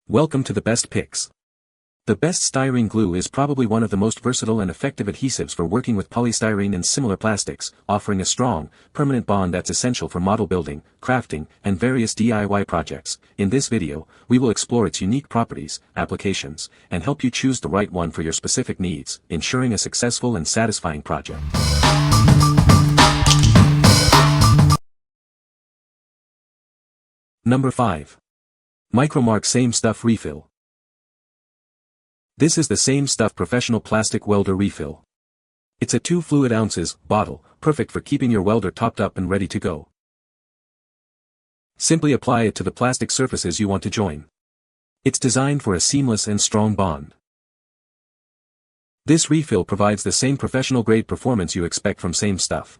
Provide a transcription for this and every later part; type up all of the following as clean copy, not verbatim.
Welcome to the best picks. The best styrene glue is probably one of the most versatile and effective adhesives for working with polystyrene and similar plastics, offering a strong, permanent bond that's essential for model building, crafting, and various DIY projects. In this video, we will explore its unique properties, applications, and help you choose the right one for your specific needs, ensuring a successful and satisfying project. Number 5. Micromark Same Stuff Refill. This is the Same Stuff Professional Plastic Welder Refill. It's a 2 fluid ounces bottle, perfect for keeping your welder topped up and ready to go. Simply apply it to the plastic surfaces you want to join. It's designed for a seamless and strong bond. This refill provides the same professional-grade performance you expect from Same Stuff.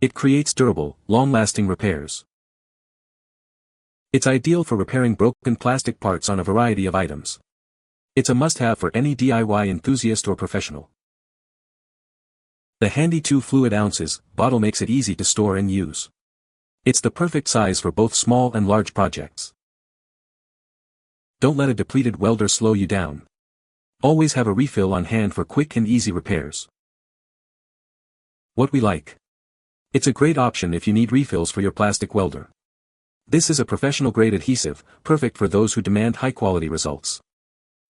It creates durable, long-lasting repairs. It's ideal for repairing broken plastic parts on a variety of items. It's a must-have for any DIY enthusiast or professional. The handy 2 fluid ounces bottle makes it easy to store and use. It's the perfect size for both small and large projects. Don't let a depleted welder slow you down. Always have a refill on hand for quick and easy repairs. What we like. It's a great option if you need refills for your plastic welder. This is a professional-grade adhesive, perfect for those who demand high-quality results.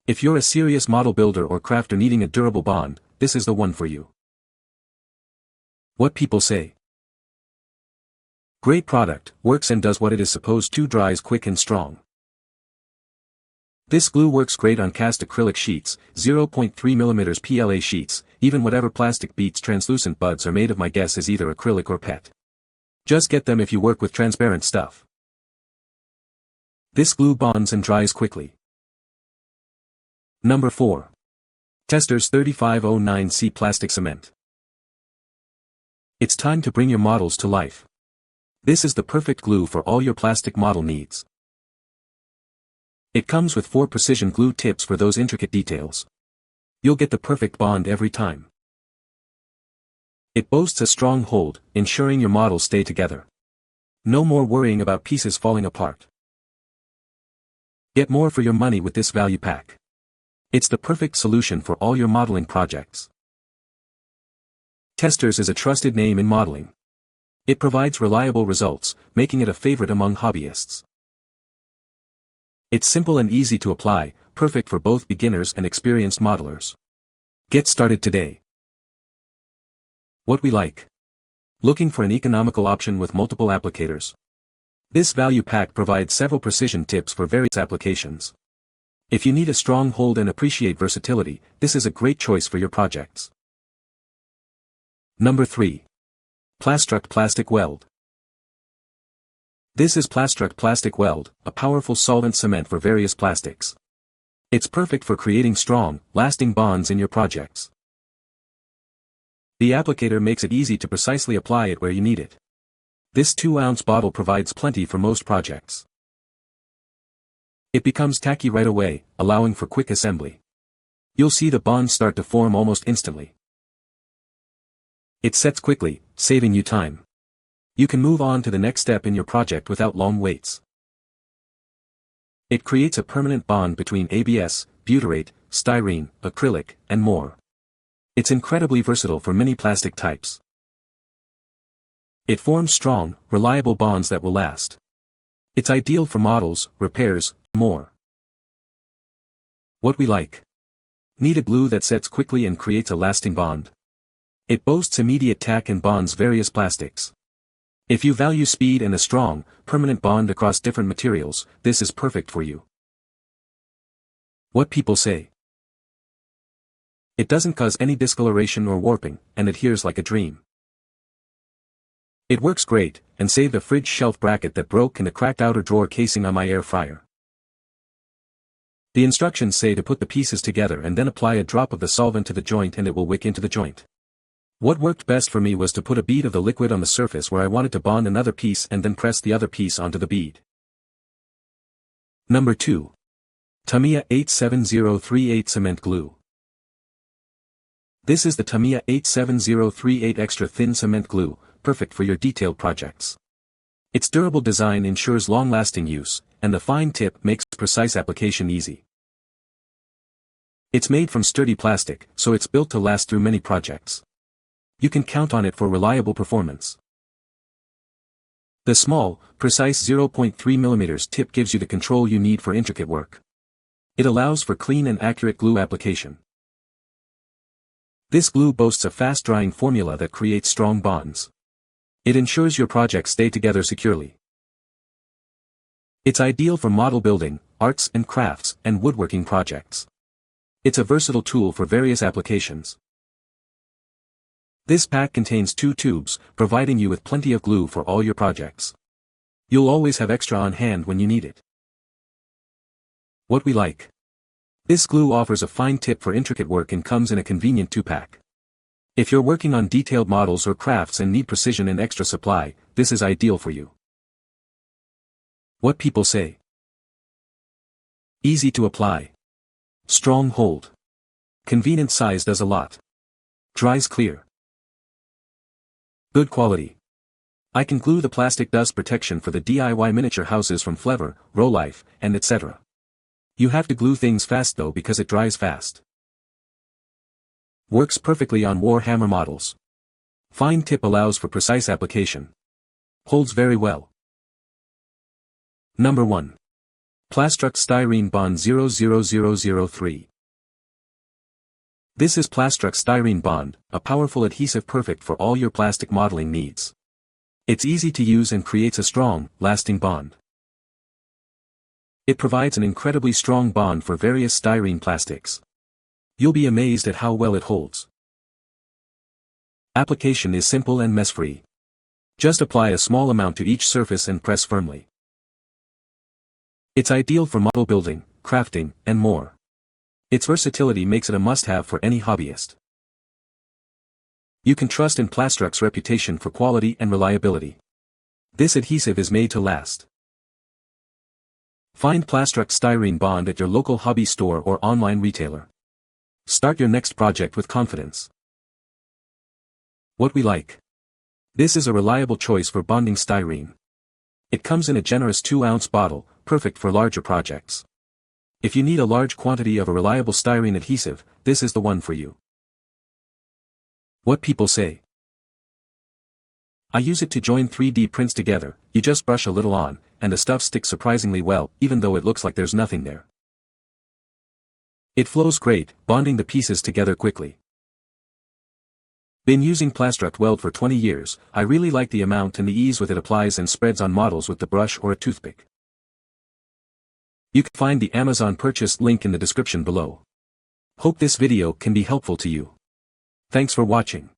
If you're a serious model builder or crafter needing a durable bond, this is the one for you. What people say. Great product, works and does what it is supposed to, dries quick and strong. This glue works great on cast acrylic sheets, 0.3mm PLA sheets, even whatever plastic beads translucent buds are made of. My guess is either acrylic or PET. Just get them if you work with transparent stuff. This glue bonds and dries quickly. Number 4. Testors 3509C Plastic Cement. It's time to bring your models to life. This is the perfect glue for all your plastic model needs. It comes with 4 precision glue tips for those intricate details. You'll get the perfect bond every time. It boasts a strong hold, ensuring your models stay together. No more worrying about pieces falling apart. Get more for your money with this value pack. It's the perfect solution for all your modeling projects. Testors is a trusted name in modeling. It provides reliable results, making it a favorite among hobbyists. It's simple and easy to apply, perfect for both beginners and experienced modelers. Get started today. What we like. Looking for an economical option with multiple applicators? This value pack provides several precision tips for various applications. If you need a strong hold and appreciate versatility, this is a great choice for your projects. Number 3. Plastruct Plastic Weld. This is Plastruct Plastic Weld, a powerful solvent cement for various plastics. It's perfect for creating strong, lasting bonds in your projects. The applicator makes it easy to precisely apply it where you need it. This 2-ounce bottle provides plenty for most projects. It becomes tacky right away, allowing for quick assembly. You'll see the bonds start to form almost instantly. It sets quickly, saving you time. You can move on to the next step in your project without long waits. It creates a permanent bond between ABS, butyrate, styrene, acrylic, and more. It's incredibly versatile for many plastic types. It forms strong, reliable bonds that will last. It's ideal for models, repairs, and more. What we like. Need a glue that sets quickly and creates a lasting bond. It boasts immediate tack and bonds various plastics. If you value speed and a strong, permanent bond across different materials, this is perfect for you. What people say. It doesn't cause any discoloration or warping, and adheres like a dream. It works great, and saved a fridge shelf bracket that broke and a cracked outer drawer casing on my air fryer. The instructions say to put the pieces together and then apply a drop of the solvent to the joint and it will wick into the joint. What worked best for me was to put a bead of the liquid on the surface where I wanted to bond another piece and then press the other piece onto the bead. Number 2. Tamiya 87038 Cement Glue. This is the Tamiya 87038 Extra Thin Cement Glue, perfect for your detailed projects. Its durable design ensures long-lasting use, and the fine tip makes precise application easy. It's made from sturdy plastic, so it's built to last through many projects. You can count on it for reliable performance. The small, precise 0.3 mm tip gives you the control you need for intricate work. It allows for clean and accurate glue application. This glue boasts a fast-drying formula that creates strong bonds. It ensures your projects stay together securely. It's ideal for model building, arts and crafts, and woodworking projects. It's a versatile tool for various applications. This pack contains 2 tubes, providing you with plenty of glue for all your projects. You'll always have extra on hand when you need it. What we like. This glue offers a fine tip for intricate work and comes in a convenient 2-pack. If you're working on detailed models or crafts and need precision and extra supply, this is ideal for you. What people say. Easy to apply. Strong hold. Convenient size does a lot. Dries clear. Good quality. I can glue the plastic dust protection for the DIY miniature houses from Flever, Rolife, and etc. You have to glue things fast though because it dries fast. Works perfectly on Warhammer models. Fine tip allows for precise application. Holds very well. Number 1. Plastruct Styrene Bond 00003. This is Plastruct Styrene Bond, a powerful adhesive perfect for all your plastic modeling needs. It's easy to use and creates a strong, lasting bond. It provides an incredibly strong bond for various styrene plastics. You'll be amazed at how well it holds. Application is simple and mess-free. Just apply a small amount to each surface and press firmly. It's ideal for model building, crafting, and more. Its versatility makes it a must-have for any hobbyist. You can trust in Plastruct's reputation for quality and reliability. This adhesive is made to last. Find Plastruct Styrene Bond at your local hobby store or online retailer. Start your next project with confidence. What we like. This is a reliable choice for bonding styrene. It comes in a generous 2-ounce bottle, perfect for larger projects. If you need a large quantity of a reliable styrene adhesive, this is the one for you. What people say. I use it to join 3D prints together. You just brush a little on, and the stuff sticks surprisingly well, even though it looks like there's nothing there. It flows great, bonding the pieces together quickly. Been using Plastruct Weld for 20 years, I really like the amount and the ease with it applies and spreads on models with the brush or a toothpick. You can find the Amazon purchase link in the description below. Hope this video can be helpful to you. Thanks for watching.